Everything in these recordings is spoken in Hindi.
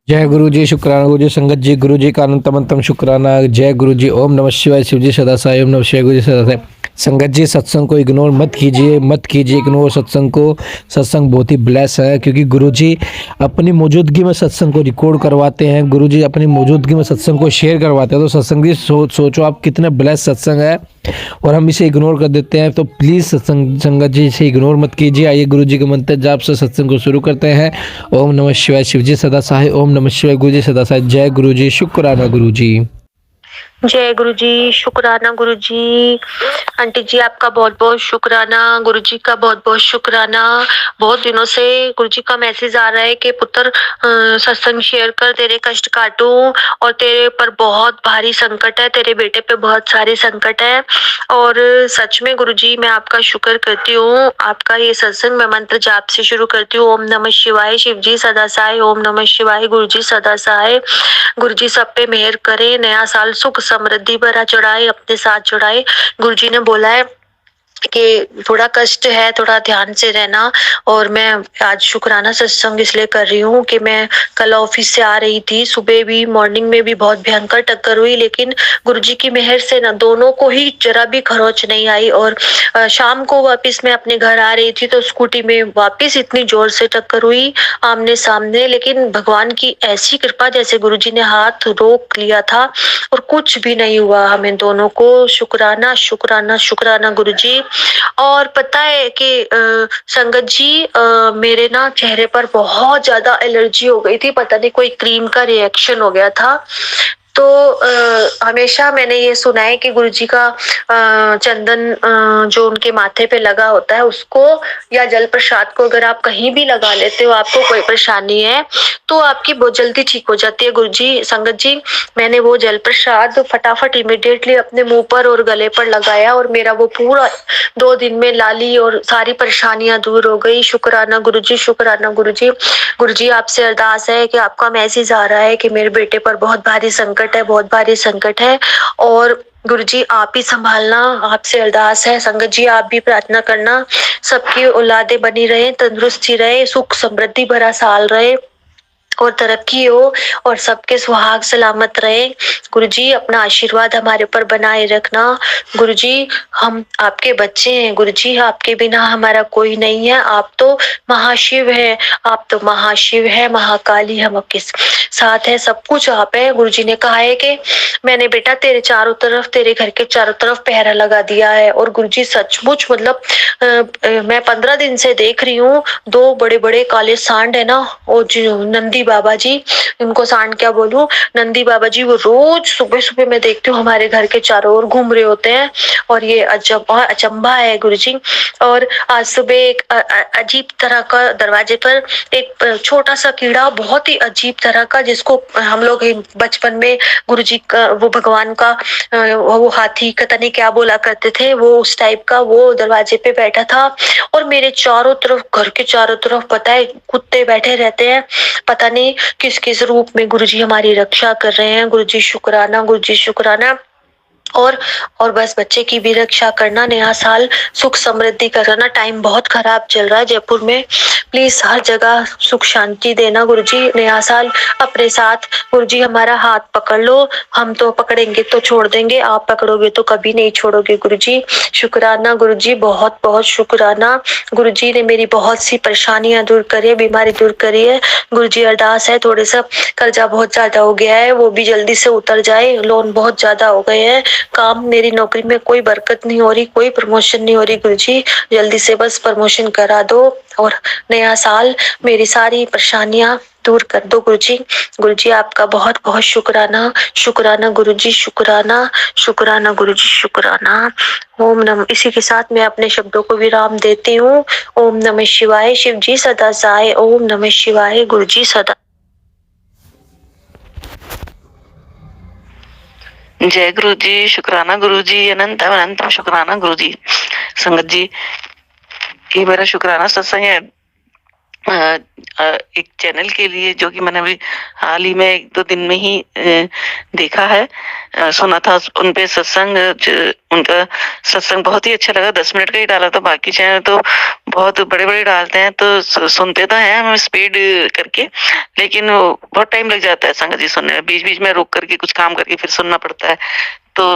जय गुरु जी, शुक्राना गुरु जी, संगत जी, गुरु जी का अनंतम अंतम शुक्राना। जय गुरु जी, ओम नमः शिवाय, शिव जी सदा साई, ओम नमः शिवाय, गुरु जी सदा साई। संगत जी, सत्संग को इग्नोर मत कीजिए, मत कीजिए इग्नोर सत्संग को। सत्संग बहुत ही ब्लेस है, क्योंकि गुरु जी अपनी मौजूदगी में सत्संग को रिकॉर्ड करवाते हैं। गुरु जी अपनी मौजूदगी में सत्संग को शेयर करवाते हैं। तो सत्संग जी सोचो आप कितने ब्लेस सत्संग है, और हम इसे इग्नोर कर देते हैं। तो प्लीज़ सत्संग संगत जी इसे इग्नोर मत कीजिए। आइए गुरु जी के मंत्र जाप से सत्संग को शुरू करते हैं। ओम नमः शिवाय, शिव जी सदा सहाय, ओम नमः शिवाय, गुरु जी सदा सहाय। जय गुरु जी, शुक्राना गुरु जी। जय गुरु जी, शुक्राना गुरु जी। आंटी जी आपका बहुत बहुत शुक्राना, गुरु जी का बहुत बहुत शुक्राना। बहुत दिनों से गुरु जी का मैसेज आ रहा है कि पुत्र सत्संग शेयर कर, तेरे कष्ट काटूं, और तेरे पर बहुत भारी संकट है, तेरे बेटे पे बहुत सारे संकट है। और सच में गुरु जी मैं आपका शुक्र करती हूँ। आपका ये सत्संग मैं मंत्र जाप से शुरू करती हूँ। ओम नमः शिवाय, शिव जी सदा सहाय, ओम नमः शिवाय, गुरु जी सदा सहाय। गुरु जी सब पे मेहर करे, नया साल सुख समृद्धि भरा चढ़ाए, अपने साथ चढ़ाए। गुरु जी ने बोला है कि थोड़ा कष्ट है, थोड़ा ध्यान से रहना। और मैं आज शुक्राना सत्संग इसलिए कर रही हूँ कि मैं कल ऑफिस से आ रही थी, सुबह भी मॉर्निंग में भी बहुत भयंकर टक्कर हुई, लेकिन गुरुजी की मेहर से ना दोनों को ही जरा भी खरोच नहीं आई। और शाम को वापस मैं अपने घर आ रही थी तो स्कूटी में वापस इतनी जोर से टक्कर हुई आमने सामने, लेकिन भगवान की ऐसी कृपा जैसे गुरुजी ने हाथ रोक लिया था और कुछ भी नहीं हुआ हमें दोनों को। शुक्राना शुक्राना शुक्राना गुरुजी। और पता है कि संगत जी मेरे ना चेहरे पर बहुत ज्यादा एलर्जी हो गई थी, पता नहीं कोई क्रीम का रिएक्शन हो गया था। तो हमेशा मैंने ये सुना है कि गुरुजी का चंदन जो उनके माथे पे लगा होता है उसको या जल प्रसाद को अगर आप कहीं भी लगा लेते हो, आपको कोई परेशानी है तो आपकी बहुत जल्दी ठीक हो जाती है। गुरुजी संगत जी मैंने वो जल प्रसाद फटाफट इमिडिएटली अपने मुंह पर और गले पर लगाया और मेरा वो पूरा 2 दिन में लाली और सारी परेशानियां दूर हो गई। शुक्राना गुरुजी, शुक्राना गुरुजी। गुरुजी आपसे अरदास है कि आपका मैसेज आ रहा है कि मेरे बेटे पर बहुत भारी संकट है, बहुत भारी संकट है, और गुरुजी आप ही संभालना, आपसे अरदास है। संगत जी आप भी प्रार्थना करना, सबकी औलादे बनी रहे, तंदुरुस्ती रहे, सुख समृद्धि भरा साल रहे और तरक्की हो और सबके सुहाग सलामत रहे। गुरुजी अपना आशीर्वाद हमारे ऊपर बनाए रखना। गुरुजी हम आपके बच्चे हैं, गुरुजी आपके बिना हमारा कोई नहीं है। आप तो महाशिव है, आप तो महाशिव है, महाकाली हम आपके साथ है, सब कुछ आप है। गुरुजी ने कहा है कि मैंने बेटा तेरे चारों तरफ, तेरे घर के चारों तरफ पहरा लगा दिया है। और गुरुजी सचमुच मतलब मैं 15 दिन से देख रही हूँ, 2 बड़े बड़े काले सांड है ना, वो जो नंदी बाबा जी, उनको सांड क्या बोलूं, नंदी बाबा जी, वो रोज सुबह सुबह मैं देखती हूँ हमारे घर के चारों ओर घूम रहे होते हैं। और ये अचंभा है गुरुजी। और आज सुबह एक अजीब तरह का दरवाजे पर एक छोटा सा कीड़ा, बहुत ही अजीब तरह का, जिसको हम लोग बचपन में गुरुजी का वो भगवान का वो हाथी पता नहीं क्या बोला करते थे, वो उस टाइप का वो दरवाजे पे बैठा था। और मेरे चारों तरफ, घर के चारों तरफ पता है कुत्ते बैठे रहते हैं, पता नहीं किस किस रूप में। गुरुजी हमारी रक्षा कर रहे हैं। गुरुजी शुक्राना, गुरुजी शुक्राना। और बस बच्चे की भी रक्षा करना, नया साल सुख समृद्धि का करना। टाइम बहुत खराब चल रहा है जयपुर में, प्लीज हर जगह सुख शांति देना गुरुजी। नया साल अपने साथ गुरुजी हमारा हाथ पकड़ लो, हम तो पकड़ेंगे तो छोड़ देंगे, आप पकड़ोगे तो कभी नहीं छोड़ोगे गुरुजी। शुक्राना गुरुजी, बहुत बहुत शुक्राना। गुरुजी ने मेरी बहुत सी परेशानियां दूर करी है, बीमारी दूर करी है। गुरुजी अरदास है थोड़े सा कर्जा बहुत ज्यादा हो गया है, वो भी जल्दी से उतर जाए, लोन बहुत ज्यादा हो गए हैं, काम मेरी नौकरी में कोई बरकत नहीं हो रही, कोई प्रमोशन नहीं हो रही गुरुजी, जल्दी से बस प्रमोशन करा दो और नया साल मेरी सारी परेशानियां दूर कर दो गुरुजी। गुरुजी आपका बहुत बहुत शुक्राना, शुक्राना गुरुजी, शुक्राना, शुक्राना गुरुजी, शुक्राना। ओम नमः। इसी के साथ मैं अपने शब्दों को विराम देती हूँ। ओम नमः शिवाय, शिव जी सदा सहाय, ओम नमः शिवाय, गुरुजी सदा। जय गुरु जी, शुक्राना गुरु जी, अनंत अनंत शुक्राना गुरु जी। संगत जी ये मेरा शुक्राना सत्संग है एक चैनल के लिए, जो कि मैंने अभी हाल ही में 1-2 दिन में ही देखा है, सुना था उन पे सत्संग। उनका सत्संग बहुत ही अच्छा लगा, 10 मिनट का ही डाला था, बाकी चैनल तो बहुत बड़े-बड़े डालते हैं तो सुनते तो हैं हम स्पीड करके, लेकिन वो बहुत टाइम लग जाता है संगत जी सुनने में। बीच-बीच में रोक करके कुछ काम करके फिर सुनना पड़ता है। तो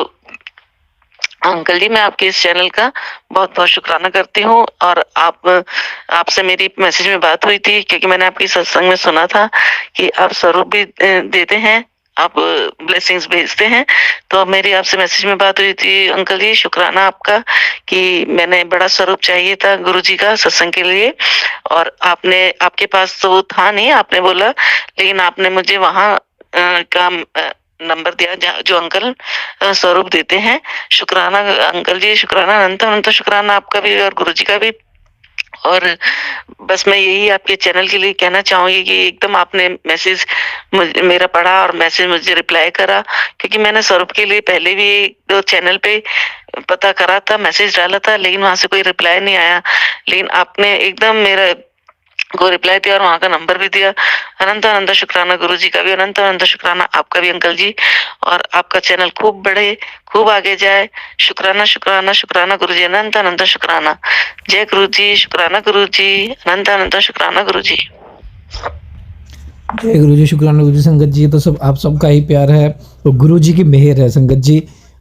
अंकल जी, मैं आपके इस चैनल का बहुत-बहुत शुकराना करती हूँ, और आपसे मेरी मैसेज में बात हुई थी, क्योंकि मैंने आपकी सत्संग में सुना था कि आप स्वरूप भी देते हैं, आप ब्लेसिंग्स भेजते हैं। तो मेरी आपसे मैसेज में बात हुई थी अंकल जी, शुकराना आपका कि मैंने बड़ा स्वरूप चाहिए था गुरुजी का सत्संग के लिए, और आपके पास तो वो था नहीं, आपने बोला, लेकिन आपने मुझे वहाँ का नंबर दिया जहाँ जो अंकल स्वरूप देते हैं। शुकराना अंकल जी, शुकराना, अनंत-अनंत शुकराना आपका भी और गुरुजी का भी। और बस मैं यही आपके चैनल के लिए कहना चाहूँगी कि एकदम आपने मैसेज मेरा पढ़ा और मैसेज मुझे रिप्लाई करा, क्योंकि मैंने स्वरूप के लिए पहले भी 1-2 चैनल पे पता करा था, मैसेज डाला था, लेकिन वहाँ से कोई रिप्लाई नहीं आया। लेकिन आपने एकदम मेरा को रिप्लाई दिया और वहाँ का नंबर भी दिया। अनंत-अनंत शुकराना गुरुजी का भी, अनंत-अनंत शुकराना आपका भी अंकल जी, और आपका चैनल खूब बढ़े, खूब आगे जाए। शुकराना, शुकराना, शुकराना गुरुजी, अनंत-अनंत शुकराना। जय गुरुजी, शुकराना गुरुजी, अनंत-अनंत शुकराना गुरुजी। जय गुरु जी, शुक्राना गुरु जी। संगत जी, ये तो सब आप सबका ही प्यार है और गुरु जी की मेहर है। संगत जी,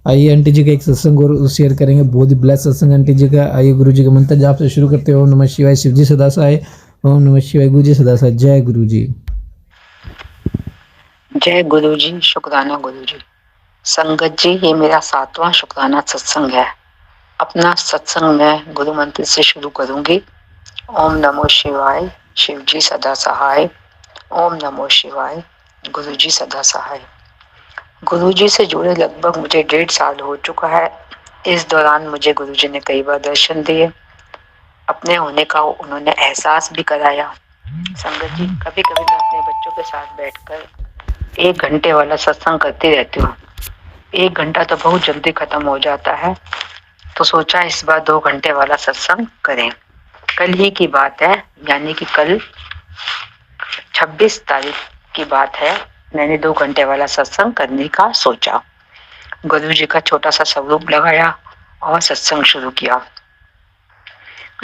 आइए आंटी जी का एक सत्संग और शेयर करेंगे, बहुत ही ब्लेस सत्संग आंटी जी का। आइए गुरु जी का मंत्र जाप से शुरू करते हैं। ओम नमः शिवाय, शिव जी सदा सहाय। ओम नमः शिवाय, गुरु जी सदा सहाय। जय गुरु जी। जय गुरु जी, शुक्राना गुरु जी। संगत जी, ये मेरा 7वां शुक्राना सत्संग है। अपना सत्संग मैं गुरु मंत्र से शुरू करूंगी। ओम नमो शिवाय, शिव जी सदा सहाय। ओम नमो शिवाय, गुरु जी सदा सहाय। गुरु जी से जुड़े लगभग मुझे 1.5 साल हो चुका है। इस दौरान मुझे गुरु जी ने कई बार दर्शन दिए, अपने होने का उन्होंने एहसास भी कराया। संगत जी, कभी कभी मैं अपने बच्चों के साथ बैठकर 1 घंटे वाला सत्संग करती रहती हूँ। 1 घंटा तो बहुत जल्दी खत्म हो जाता है, तो सोचा इस बार 2 घंटे वाला सत्संग करें। कल ही की बात है, यानी कि कल 26 तारीख की बात है। मैंने 2 घंटे वाला सत्संग करने का सोचा। गुरु जी का छोटा सा स्वरूप लगाया और सत्संग शुरू किया।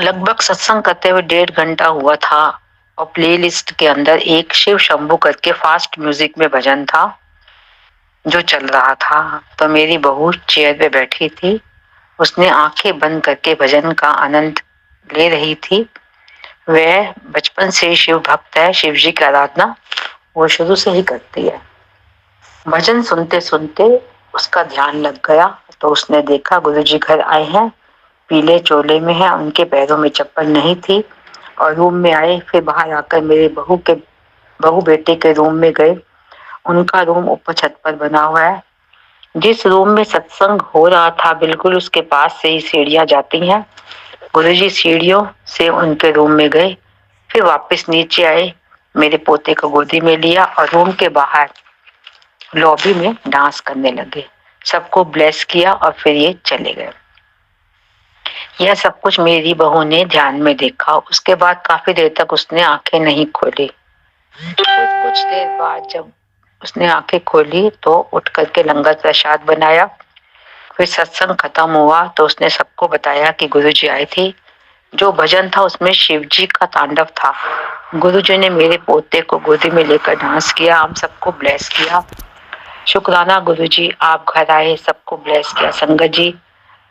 लगभग सत्संग करते हुए 1.5 घंटा हुआ था और प्लेलिस्ट के अंदर एक शिव शंभू करके फास्ट म्यूजिक में भजन था जो चल रहा था। तो मेरी बहू चेयर पे बैठी थी, उसने आंखें बंद करके भजन का आनंद ले रही थी। वह बचपन से शिव भक्त है, शिव जी की आराधना वो शुरू से ही करती है। भजन सुनते सुनते उसका ध्यान लग गया, तो उसने देखा गुरु जी घर आए हैं, पीले चोले में है, उनके पैरों में चप्पल नहीं थी, और रूम में आए। फिर बाहर आकर मेरे बहू बेटे के रूम में गए। उनका रूम ऊपर छत पर बना हुआ है। जिस रूम में सत्संग हो रहा था बिल्कुल उसके पास से ही सीढ़ियां जाती हैं। गुरुजी सीढ़ियों से उनके रूम में गए, फिर वापस नीचे आए, मेरे पोते को गोदी में लिया और रूम के बाहर लॉबी में डांस करने लगे। सबको ब्लेस किया और फिर ये चले गए। यह सब कुछ मेरी बहू ने ध्यान में देखा। उसके बाद काफी देर तक उसने आंखें नहीं खोली। कुछ देर बाद जब उसने आंखें खोली तो उठ करके लंगर प्रसाद बनाया। फिर सत्संग खत्म हुआ तो उसने सबको बताया कि गुरुजी आए थे। जो भजन था उसमें शिव जी का तांडव था। गुरुजी ने मेरे पोते को गोदी में लेकर डांस किया, हम सबको ब्लेस किया। शुक्राना गुरुजी, आप घर आए, सबको ब्लेस किया। संगत जी,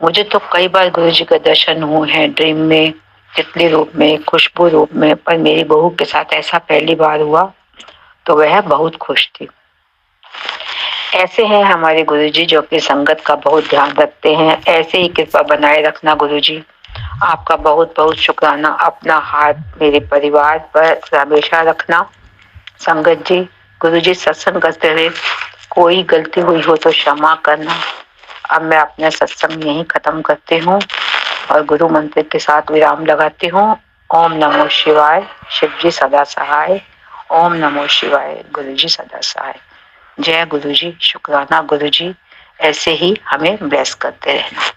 मुझे तो कई बार गुरुजी के दर्शन हुए हैं, ड्रीम में, तितली रूप में, खुशबू रूप में, पर मेरी बहू के साथ ऐसा पहली बार हुआ तो वह बहुत खुश थी। ऐसे हैं हमारे गुरुजी जो अपनी संगत का बहुत ध्यान रखते हैं। ऐसे ही कृपा बनाए रखना गुरुजी। आपका बहुत बहुत शुक्राना। अपना हाथ मेरे परिवार पर हमेशा रखना। संगत जी, गुरुजी सत्संग करते हुए कोई गलती हुई हो तो क्षमा करना। अब मैं अपना सत्संग यहीं खत्म करती हूँ और गुरु मंत्र के साथ विराम लगाती हूँ। ओम नमो शिवाय, शिव जी सदा सहाय। ओम नमो शिवाय, गुरु जी सदा सहाय। जय गुरु जी, शुक्राना गुरु जी। ऐसे ही हमें ब्लेस करते रहना।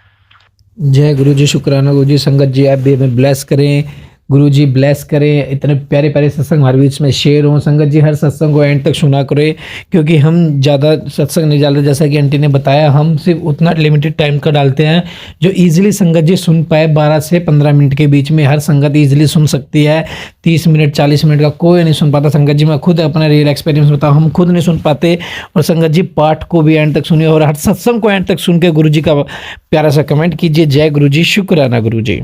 जय गुरु जी, शुक्राना गुरु जी। संगत जी, आप भी हमें ब्लेस करें। गुरुजी ब्लेस करें, इतने प्यारे प्यारे सत्संग हमारे बीच में शेयर हों। संगत जी हर सत्संग को एंड तक सुना करें, क्योंकि हम ज़्यादा सत्संग नहीं डालते, जैसा कि आंटी ने बताया हम सिर्फ उतना लिमिटेड टाइम का डालते हैं जो ईजिली संगत जी सुन पाए। 12 से 15 मिनट के बीच में हर संगत ईजिली सुन सकती है। 30 मिनट 40 मिनट का कोई नहीं सुन पाता। संगत जी मैं खुद अपना रियल एक्सपीरियंस बताऊँ, हम खुद नहीं सुन पाते। और संगत जी पाठ को भी एंड तक सुनिए और हर सत्संग को एंड तक सुन के गुरु जी का प्यारा सा कमेंट कीजिए। जय गुरु जी, शुक्राना गुरु जी।